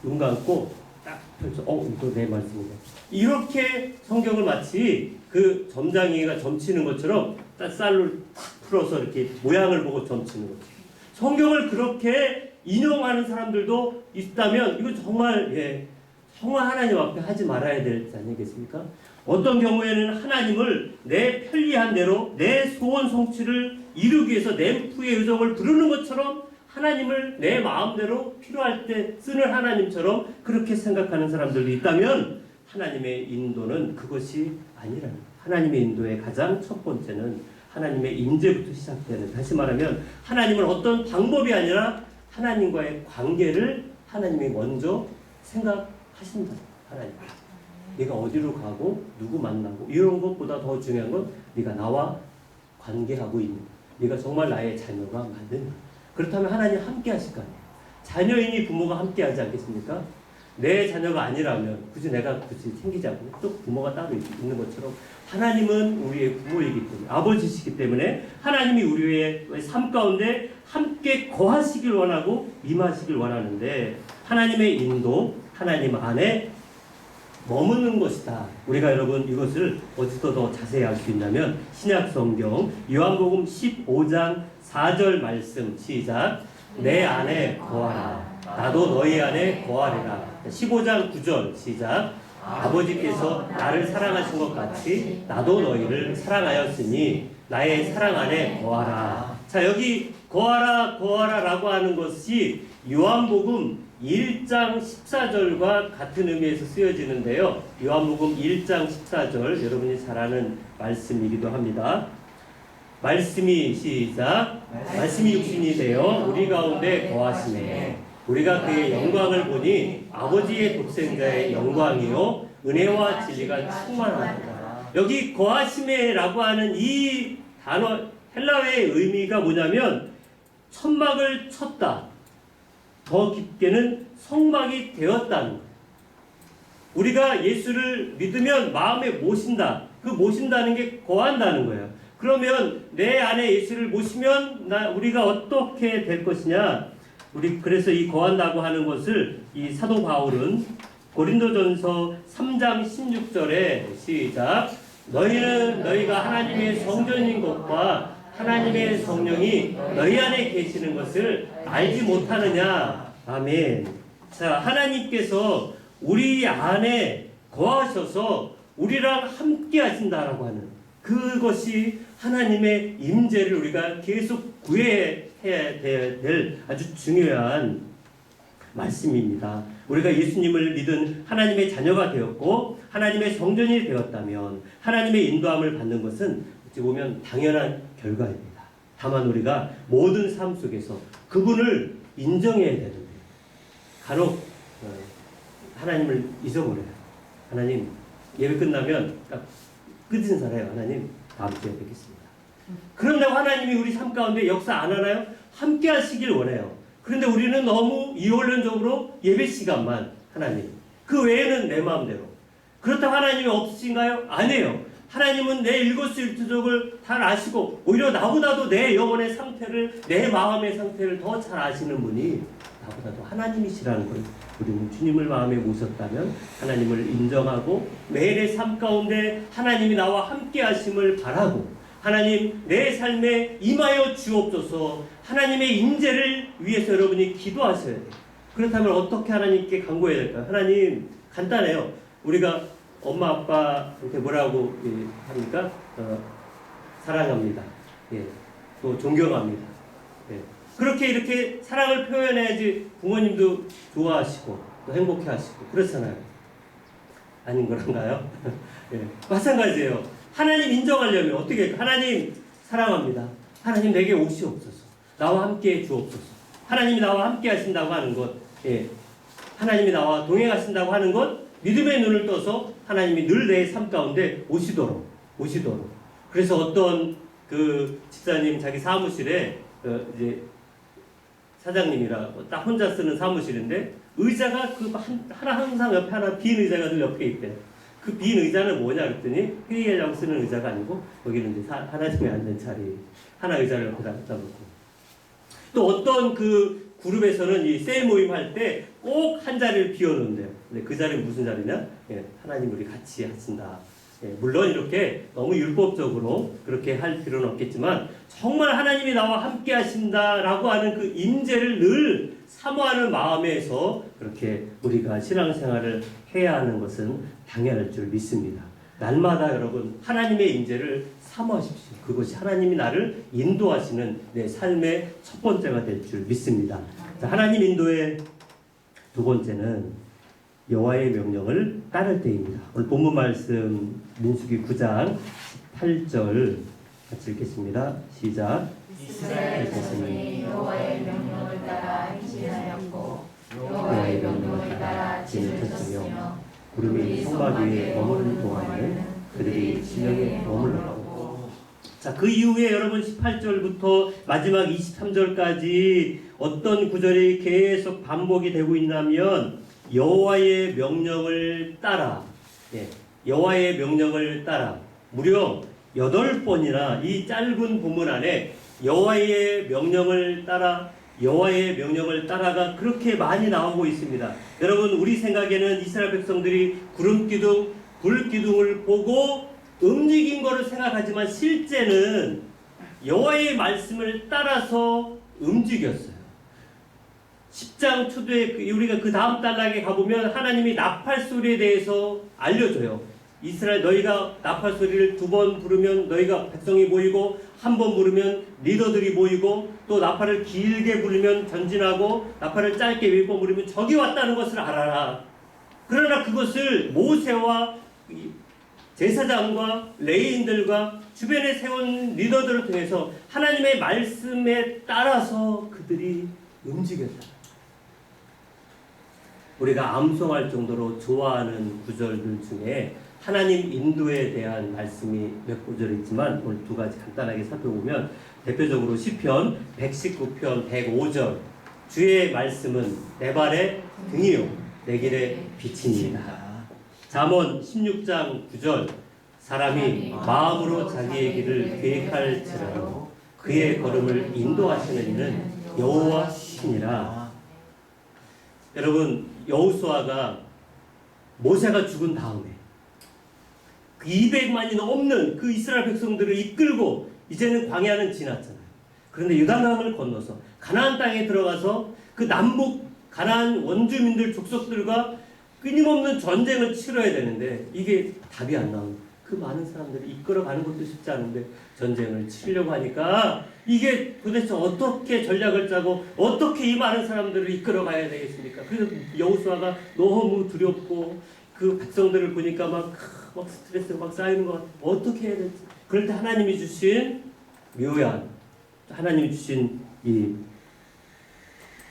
눈 감고 딱 펼쳐, 이거 내 말씀이네. 이렇게 성경을 마치 그 점장이가 점치는 것처럼 딱 쌀로 탁 풀어서 이렇게 모양을 보고 점치는 거죠. 성경을 그렇게 인용하는 사람들도 있다면 이거 정말 정말 하나님 앞에 하지 말아야 되지 아니겠습니까? 어떤 경우에는 하나님을 내 편리한 대로 내 소원 성취를 이루기 위해서 내 부의 의정을 부르는 것처럼 하나님을 내 마음대로 필요할 때 쓰는 하나님처럼 그렇게 생각하는 사람들도 있다면 하나님의 인도는 그것이 아니라는 거예요. 하나님의 인도의 가장 첫 번째는 하나님의 임재부터 시작되는, 다시 말하면 하나님은 어떤 방법이 아니라 하나님과의 관계를 하나님이 먼저 생각하신다. 하나님, 네가 어디로 가고 누구 만나고 이런 것보다 더 중요한 건 네가 나와 관계하고 있는, 네가 정말 나의 자녀가 맞는가. 그렇다면 하나님 함께 하실 거 아니에요. 자녀이니 부모가 함께 하지 않겠습니까? 내 자녀가 아니라면 굳이 내가 챙기지 않고 또 부모가 따로 있는 것처럼 하나님은 우리의 부모이기 때문에, 아버지시기 때문에 하나님이 우리의 삶 가운데 함께 거하시길 원하고 임하시길 원하는데, 하나님의 인도, 하나님 안에 머무는 것이다. 우리가 여러분 이것을 어디서 더 자세히 알 수 있냐면 신약 성경 요한복음 15장 4절 말씀, 시작. 내 안에 거하라. 나도 너희 안에 거하리라. 15장 9절, 시작. 아버지께서 나를 사랑하신 것 같이 나도 너희를 사랑하였으니 나의 사랑 안에 거하라. 자, 여기 거하라, 거하라라고 하는 것이 요한복음 1장 14절과 같은 의미에서 쓰여지는데요. 요한복음 1장 14절, 여러분이 잘 아는 말씀이기도 합니다. 말씀이, 시작. 말씀이 육신이 되어 우리 가운데 거하시네. 우리가 그의 영광을 보니 아버지의 독생자의 영광이요 은혜와 진리가 충만하다. 여기 거하심에라고 하는 이 단어 헬라어의 의미가 뭐냐면 천막을 쳤다. 더 깊게는 성막이 되었다는 거예요. 우리가 예수를 믿으면 마음에 모신다. 그 모신다는 게 거한다는 거예요. 그러면 내 안에 예수를 모시면 우리가 어떻게 될 것이냐? 그래서 이 거한다고 하는 것을 이 사도 바울은 고린도전서 3장 16절에, 시작. 너희가 하나님의 성전인 것과 하나님의 성령이 너희 안에 계시는 것을 알지 못하느냐. 아멘. 자, 하나님께서 우리 안에 거하셔서 우리랑 함께 하신다라고 하는 그것이 하나님의 임재를 우리가 계속 구해야 될 아주 중요한 말씀입니다. 우리가 예수님을 믿은 하나님의 자녀가 되었고 하나님의 성전이 되었다면 하나님의 인도함을 받는 것은 어찌 보면 당연한 결과입니다. 다만 우리가 모든 삶 속에서 그분을 인정해야 되는데 간혹 하나님을 잊어버려요. 하나님, 예배 끝나면 딱 끝인사래요. 하나님, 다음 주에 뵙겠습니다. 그런다고 하나님이 우리 삶 가운데 역사 안 하나요? 함께 하시길 원해요. 그런데 우리는 너무 이원론적으로 예배 시간만 하나님, 그 외에는 내 마음대로. 그렇다고 하나님이 없으신가요? 아니에요. 하나님은 내 일거수일투족을 잘 아시고 오히려 나보다도 내 영혼의 상태를, 내 마음의 상태를 더 잘 아시는 분이 나보다도 하나님이시라는 걸 우리는 주님을 마음에 모셨다면 하나님을 인정하고 매일의 삶 가운데 하나님이 나와 함께 하심을 바라고 하나님 내 삶에 임하여 주옵소서. 하나님의 임재를 위해서 여러분이 기도하셔야 돼요. 그렇다면 어떻게 하나님께 간구해야 될까요? 하나님, 간단해요. 우리가 엄마 아빠한테 뭐라고 합니까? 사랑합니다. 예. 또 존경합니다. 예. 그렇게 이렇게 사랑을 표현해야지 부모님도 좋아하시고 또 행복해하시고 그렇잖아요. 아닌 거란가요? 예. 마찬가지예요. 하나님 인정하려면 어떻게 할까요? 하나님 사랑합니다. 하나님 내게 오시옵소서. 나와 함께 주옵소서. 하나님이 나와 함께 하신다고 하는 것, 예. 하나님이 나와 동행하신다고 하는 것, 믿음의 눈을 떠서 하나님이 늘 내 삶 가운데 오시도록. 그래서 어떤 그 집사님 자기 사무실에 이제 사장님이라 딱 혼자 쓰는 사무실인데 의자가 하나 항상 옆에 하나 빈 의자가 늘 옆에 있대요. 그 빈 의자는 뭐냐 그랬더니 회의하려고 쓰는 의자가 아니고 여기는 이제 하나님이 앉는 자리, 하나 의자를 옆에다 갖다 놓고. 또 어떤 그 그룹에서는 이 셀 모임 할 때 꼭 한 자리를 비워놓는데요. 근데 그 자리는 무슨 자리냐? 예, 하나님 우리 같이 하신다. 물론 이렇게 너무 율법적으로 그렇게 할 필요는 없겠지만 정말 하나님이 나와 함께 하신다라고 하는 그 임재를 늘 사모하는 마음에서 그렇게 우리가 신앙생활을 해야 하는 것은 당연할 줄 믿습니다. 날마다 여러분 하나님의 임재를 사모하십시오. 그것이 하나님이 나를 인도하시는 내 삶의 첫 번째가 될 줄 믿습니다. 자, 하나님 인도의 두 번째는 여호와의 명령을 따를 때입니다. 오늘 본문 말씀 민수기 9장 18절 같이 읽겠습니다. 시작.
이스라엘 자손이 여호와의 명령을 따라 행진하였고 여호와의 명령을 따라 진을 쳤으며
구름이 성막 위에 머무르는 동안에는 그들이 진영에 머물렀고. 자, 그 이후에 여러분 18절부터 마지막 23절까지 어떤 구절이 계속 반복이 되고 있냐면 여호와의 명령을 따라, 여호와의 명령을 따라 무려 8번이나 이 짧은 본문 안에 여호와의 명령을 따라 여호와의 명령을 따라가 그렇게 많이 나오고 있습니다. 여러분 우리 생각에는 이스라엘 백성들이 구름기둥, 불기둥을 보고 움직인 거를 생각하지만 실제는 여호와의 말씀을 따라서 움직였어요. 10장 초두에 우리가 그 다음 단락에 가보면 하나님이 나팔 소리에 대해서 알려줘요. 이스라엘 너희가 나팔 소리를 2번 부르면 너희가 백성이 모이고 1번 부르면 리더들이 모이고 또 나팔을 길게 부르면 전진하고 나팔을 짧게 1번 부르면 적이 왔다는 것을 알아라. 그러나 그것을 모세와 제사장과 레위인들과 주변에 세운 리더들을 통해서 하나님의 말씀에 따라서 그들이 움직였다. 우리가 암송할 정도로 좋아하는 구절들 중에 하나님 인도에 대한 말씀이 몇 구절 있지만 오늘 2가지 간단하게 살펴보면 대표적으로 시편 119편 105절 주의 말씀은 내 발의 등이요 내 길의 빛이니이다. 잠언 16장 9절 사람이 마음으로 자기의 길을 계획할지라도 그의 걸음을 인도하시는 이는 여호와시니라. 여러분 여호수아가 모세가 죽은 다음에 200만이 넘는 그 이스라엘 백성들을 이끌고 이제는 광야는 지났잖아요. 그런데 요단강을 건너서 가나안 땅에 들어가서 그 남북 가나안 원주민들 족속들과 끊임없는 전쟁을 치러야 되는데 이게 답이 안 나오는 그 많은 사람들을 이끌어가는 것도 쉽지 않은데 전쟁을 치려고 하니까 이게 도대체 어떻게 전략을 짜고 어떻게 이 많은 사람들을 이끌어가야 되겠습니까? 그래서 여호수아가 너무 두렵고 그 백성들을 보니까 막 스트레스가 막 쌓이는 것 같아. 어떻게 해야 될지. 그럴 때 하나님이 주신 묘한 하나님이 주신 이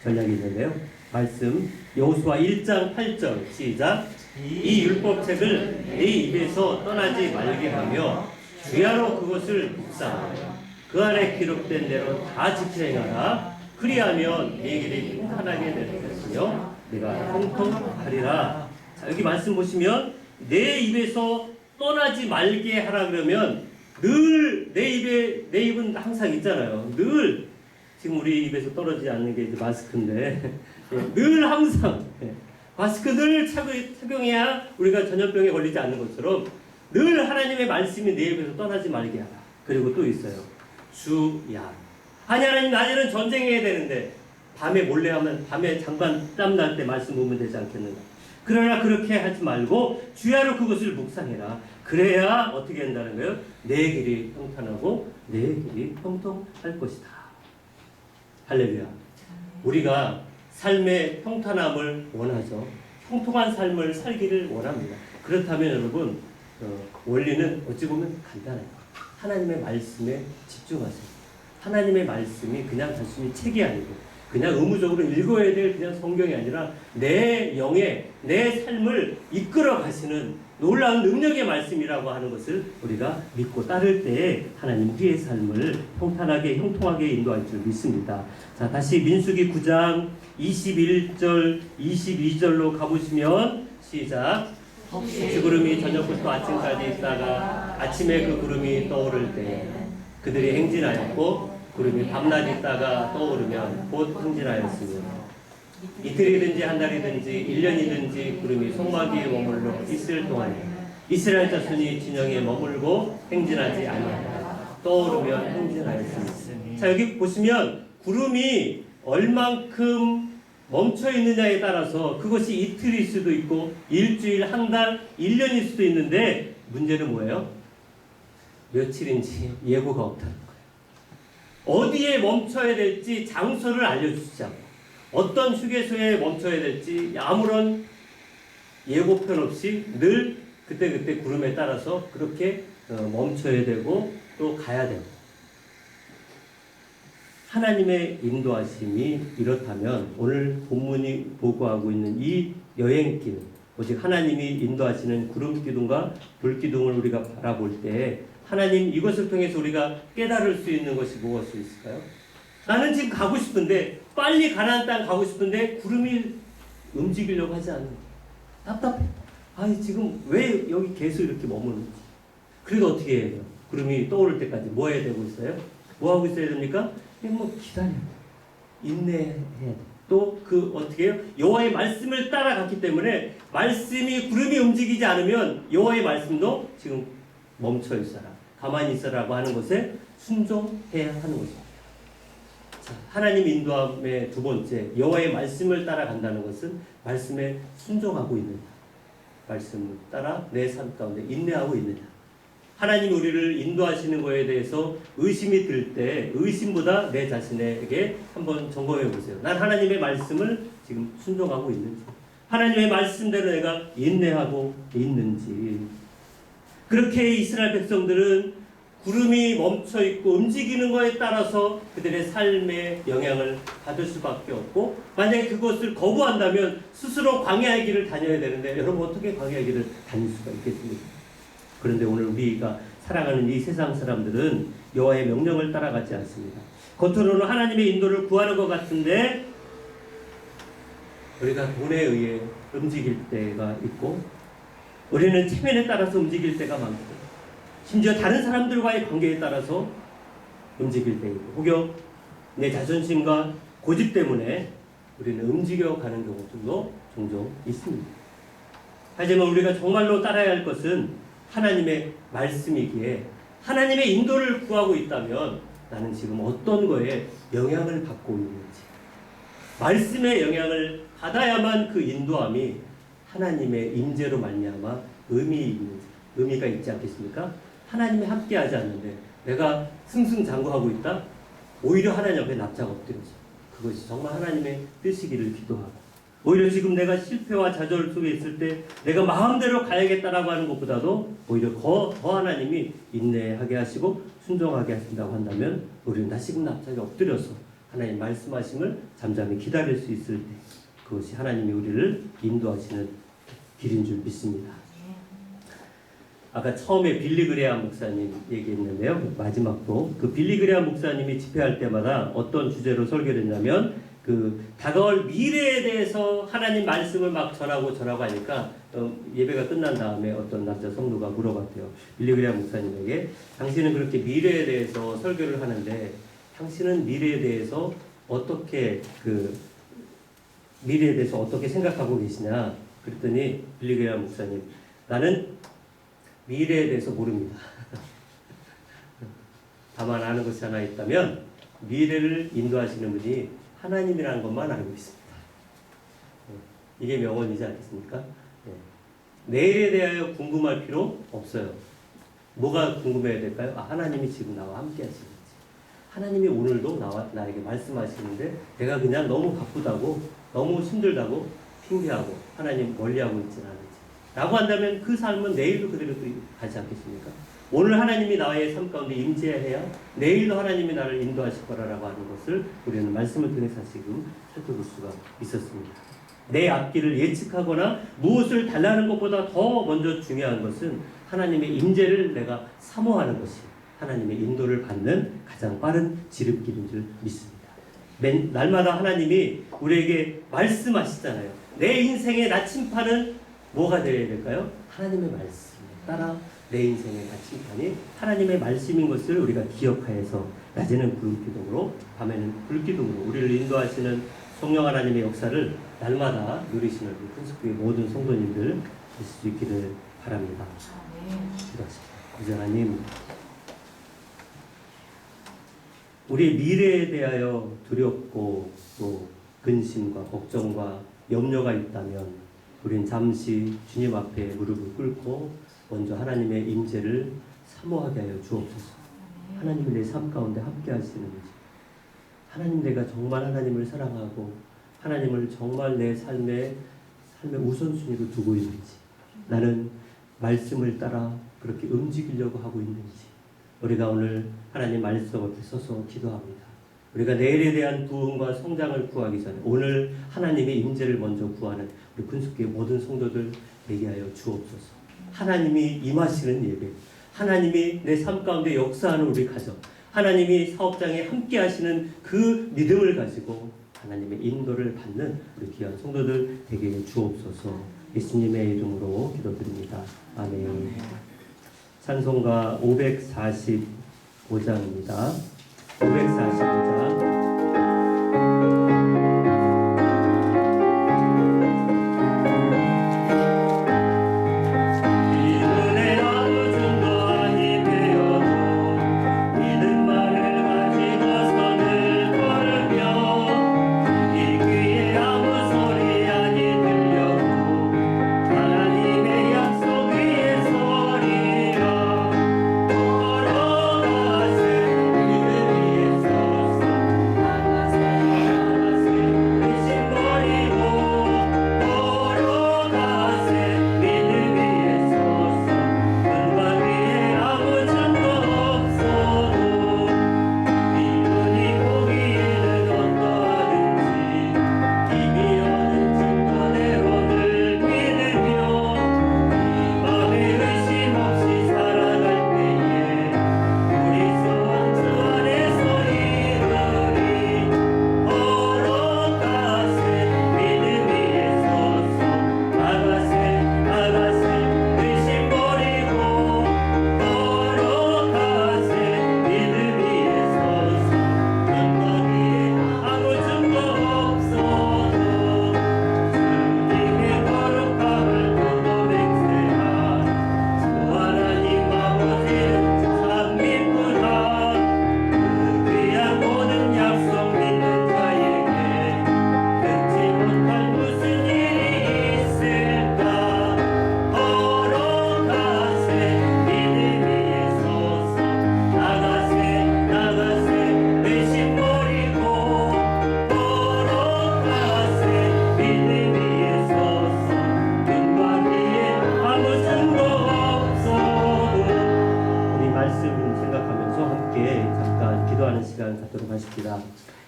전략이 있는데요. 말씀 여호수아 1장 8절 시작. 이 율법책을 내 입에서 떠나지 말게 하며 주야로 그것을 묵상하여 그 안에 기록된 대로 다 지켜 행하라. 그리하면 네 길이 평탄하게 될 것이며 내가 형통하리라. 자, 여기 말씀 보시면 내 입에서 떠나지 말게 하라 그러면 늘 내 입은 항상 있잖아요. 늘 지금 우리 입에서 떨어지지 않는 게 이제 마스크인데 늘 항상 마스크 늘 착용해야 우리가 전염병에 걸리지 않는 것처럼 늘 하나님의 말씀이 내 입에서 떠나지 말게 하라. 그리고 또 있어요. 주야. 아니 하나님 낮에는 전쟁해야 되는데 밤에 몰래 하면 밤에 잠깐 땀날 때 말씀 보면 되지 않겠는가. 그러나 그렇게 하지 말고 주야로 그것을 묵상해라. 그래야 어떻게 한다는 거예요? 내 길이 평탄하고 내 길이 형통할 것이다. 할렐루야. 우리가 삶의 평탄함을 원하죠. 형통한 삶을 살기를 원합니다. 그렇다면 여러분 원리는 어찌 보면 간단해요. 하나님의 말씀에 집중하세요. 하나님의 말씀이 그냥 단순히 책이 아니고 그냥 의무적으로 읽어야 될 그냥 성경이 아니라 내 영에 내 삶을 이끌어 가시는 놀라운 능력의 말씀이라고 하는 것을 우리가 믿고 따를 때에 하나님 우리의 삶을 평탄하게 형통하게 인도할 줄 믿습니다. 자, 다시 민수기 9장 21절 22절로 가보시면 시작. 혹시 구름이 저녁부터 아침까지 있다가 아침에 그 구름이 떠오를 때 그들이 행진하였고 구름이 밤낮 있다가 떠오르면 곧 행진하였으며 이틀이든지 한 달이든지 1년이든지 구름이 성막 위에 머물러 있을 동안에 이스라엘 자손이 진영에 머물고 행진하지 아니하다가 떠오르면 행진하였으니. 자, 여기 보시면 구름이 얼만큼 멈춰 있느냐에 따라서 그것이 이틀일 수도 있고 일주일, 한 달, 1년일 수도 있는데 문제는 뭐예요? 며칠인지 예고가 없다는 거예요. 어디에 멈춰야 될지 장소를 알려주시지 않고 어떤 휴게소에 멈춰야 될지 아무런 예고편 없이 늘 그때그때 구름에 따라서 그렇게 멈춰야 되고 또 가야 되고, 하나님의 인도하심이 이렇다면 오늘 본문이 보고하고 있는 이 여행길, 오직 하나님이 인도하시는 구름기둥과 불기둥을 우리가 바라볼 때 하나님 이것을 통해서 우리가 깨달을 수 있는 것이 무엇이 있을까요? 나는 지금 가고 싶은데, 빨리 가나안 땅 가고 싶은데 구름이 움직이려고 하지 않는 거예요. 답답해. 아니 지금 왜 여기 계속 이렇게 머무는지. 그래도 어떻게 해야 돼요? 구름이 떠오를 때까지 뭐 해야 되고 있어요? 뭐 하고 있어야 됩니까? 그냥 뭐 기다려야 돼. 인내해야 돼. 또 그 어떻게 해요? 여호와의 말씀을 따라갔기 때문에 말씀이 구름이 움직이지 않으면 여호와의 말씀도 지금 멈춰 있어라, 가만히 있어라고 하는 것에 순종해야 하는 것입니다. 자, 하나님 인도함의 두 번째, 여호와의 말씀을 따라간다는 것은 말씀에 순종하고 있느냐, 말씀을 따라 내 삶 가운데 인내하고 있느냐. 하나님이 우리를 인도하시는 것에 대해서 의심이 들 때 의심보다 내 자신에게 한번 점검해 보세요. 난 하나님의 말씀을 지금 순종하고 있는지, 하나님의 말씀대로 내가 인내하고 있는지. 그렇게 이스라엘 백성들은 구름이 멈춰 있고 움직이는 것에 따라서 그들의 삶에 영향을 받을 수밖에 없고, 만약에 그것을 거부한다면 스스로 광야의 길을 다녀야 되는데 여러분 어떻게 광야의 길을 다닐 수가 있겠습니까? 그런데 오늘 우리가 살아가는 이 세상 사람들은 여호와의 명령을 따라가지 않습니다. 겉으로는 하나님의 인도를 구하는 것 같은데 우리가 돈에 의해 움직일 때가 있고, 우리는 체면에 따라서 움직일 때가 많고, 심지어 다른 사람들과의 관계에 따라서 움직일 때 있고, 혹여 내 자존심과 고집 때문에 우리는 움직여가는 경우들도 종종 있습니다. 하지만 우리가 정말로 따라야 할 것은 하나님의 말씀이기에, 하나님의 인도를 구하고 있다면 나는 지금 어떤 거에 영향을 받고 있는지, 말씀의 영향을 받아야만 그 인도함이 하나님의 임재로 말미암아 의미가 있지 않겠습니까? 하나님이 함께하지 않는데 내가 승승장구하고 있다? 오히려 하나님 앞에 납작 엎드려서 그것이 정말 하나님의 뜻이기를 기도하고, 오히려 지금 내가 실패와 좌절 속에 있을 때 내가 마음대로 가야겠다라고 하는 것보다도 오히려 더 하나님이 인내하게 하시고 순종하게 하신다고 한다면 우리는 다시금 납작에 엎드려서 하나님 말씀하심을 잠잠히 기다릴 수 있을 때 그것이 하나님이 우리를 인도하시는 길인 줄 믿습니다. 아까 처음에 빌리 그레함 목사님 얘기했는데요. 마지막도 그 빌리 그레함 목사님이 집회할 때마다 어떤 주제로 설교를 했냐면 그 다가올 미래에 대해서 하나님 말씀을 막 전하고 하니까 예배가 끝난 다음에 어떤 남자 성도가 물어봤대요. 빌리 그레함 목사님에게, 당신은 그렇게 미래에 대해서 설교를 하는데 당신은 미래에 대해서 어떻게 생각하고 계시냐? 그랬더니 빌리 그레함 목사님, 나는 미래에 대해서 모릅니다. 다만 아는 것이 하나 있다면 미래를 인도하시는 분이 하나님이라는 것만 알고 있습니다. 이게 명언이지 않겠습니까? 내일에 대하여 궁금할 필요 없어요. 뭐가 궁금해야 될까요? 하나님이 지금 나와 함께 하시는지, 하나님이 오늘도 나에게 말씀하시는데 내가 그냥 너무 바쁘다고, 너무 힘들다고 핑계하고 하나님 멀리하고 있지는 않은지 라고 한다면 그 삶은 내일도 그대로 가지 않겠습니까? 오늘 하나님이 나의 삶 가운데 임재해야 내일도 하나님이 나를 인도하실 거라고 하는 것을 우리는 말씀을 통해서 지금 살펴볼 수가 있었습니다. 내 앞길을 예측하거나 무엇을 달라는 것보다 더 먼저 중요한 것은 하나님의 임재를 내가 사모하는 것이 하나님의 인도를 받는 가장 빠른 지름길인 줄 믿습니다. 날마다 하나님이 우리에게 말씀하시잖아요. 내 인생의 나침판은 뭐가 되어야 될까요? 하나님의 말씀에 따라 내 인생의 나침판이 하나님의 말씀인 것을 우리가 기억하여서 낮에는 구름기둥으로 밤에는 불기둥으로 우리를 인도하시는 성령 하나님의 역사를 날마다 누리시는 우리 큰숙교의 모든 성도님들 될 수 있기를 바랍니다. 기도하십시다. 아버지 하나님, 우리의 미래에 대하여 두렵고 또 근심과 걱정과 염려가 있다면 우린 잠시 주님 앞에 무릎을 꿇고 먼저 하나님의 임재를 사모하게 하여 주옵소서. 하나님이 내 삶 가운데 함께 하시는지, 하나님 내가 정말 하나님을 사랑하고 하나님을 정말 내 삶의 우선순위로 두고 있는지, 나는 말씀을 따라 그렇게 움직이려고 하고 있는지, 우리가 오늘 하나님 말씀 앞에 서서 기도합니다. 우리가 내일에 대한 부흥과 성장을 구하기 전에 오늘 하나님의 임재를 먼저 구하는 우리 군숙교의 모든 성도들 되게 하여 주옵소서. 하나님이 임하시는 예배, 하나님이 내 삶 가운데 역사하는 우리 가정, 하나님이 사업장에 함께 하시는 그 믿음을 가지고 하나님의 인도를 받는 우리 귀한 성도들 되게 해 주옵소서. 예수님의 이름으로 기도드립니다. 아멘. 찬송가 545장입니다. 545장.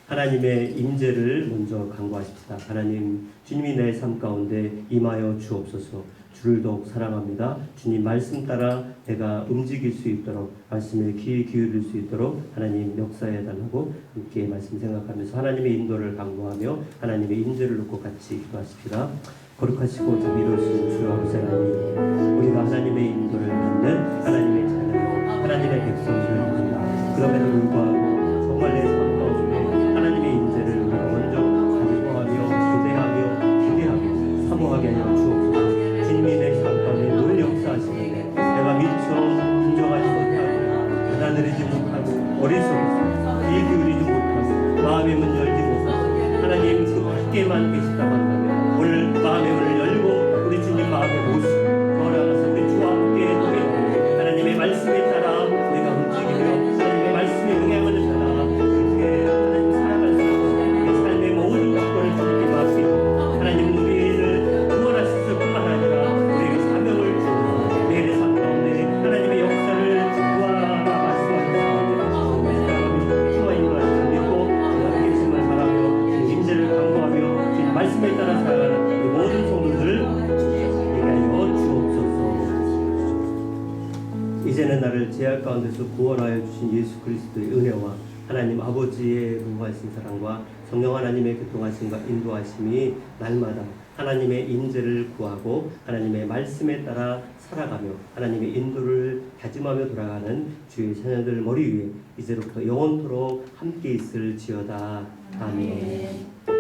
하나님의 임재를 먼저 간구하십시다. 하나님, 주님이 내 삶 가운데 임하여 주옵소서. 주를 더욱 사랑합니다. 주님 말씀 따라 내가 움직일 수 있도록, 말씀에 귀 기울일 수 있도록 하나님 역사해 달라고 함께 말씀 생각하면서 하나님의 인도를 간구하며 하나님의 임재를 놓고 같이 기도하십시다. 거룩하시고 자비로우신 주 아버지 하나님, 우리가 하나님의 인도를 받는 하나님의 자녀, 하나님의 백성들입니다. 그럼에도 불구하고 정말 내 삶 가운데 하나님의 임재를 우리가 먼저 간구하며 고대하며 기대하며 사모하게 하여 주옵소서. 주님이 내 삶 가운데 늘 역사하시는데 내가 미처 인정하지 못하고 받아들이지 못하고 어리석어서 귀 기울이지 못하고 마음의 문 열지 못하고 하나님 그 밖에만 계시다고 한다면 오늘 마음의 문을 열고 우리 주님 마음에 모시고 걸어가서 우리 주와 함께 동행하고 하나님의 말씀에 따라 우리가 움직이며 하나님의 말씀에 응하는 자라 그렇게 하나님 살아갈 수 있고 내 삶의 모든 주권을 주님께 맡기고 하나님 우리를 구원하실 뿐만 아니라 우리에게 사명을 주고 내일의 삶 가운데 하나님의 역사를 구하라 말씀하셨사오니 우리 주와 인도하시는 믿고 그가 계심을 바라며 임재를 강구하며 주님 말씀에 따라 살아가는 우리 모든 성도들 하여 주옵소서. 이제는 나를 죄악 가운데서 구원하여 주신 예수 그리스도의 은혜와 하나님 아버지의 무한하신 사랑과 성령 하나님의 교통하심과 인도하심이 날마다 하나님의 임재를 구하고 하나님의 말씀에 따라 살아가며 하나님의 인도를 다짐하며 돌아가는 주의 자녀들 머리 위에 이제로부터 영원토록 함께 있을지어다. 아멘.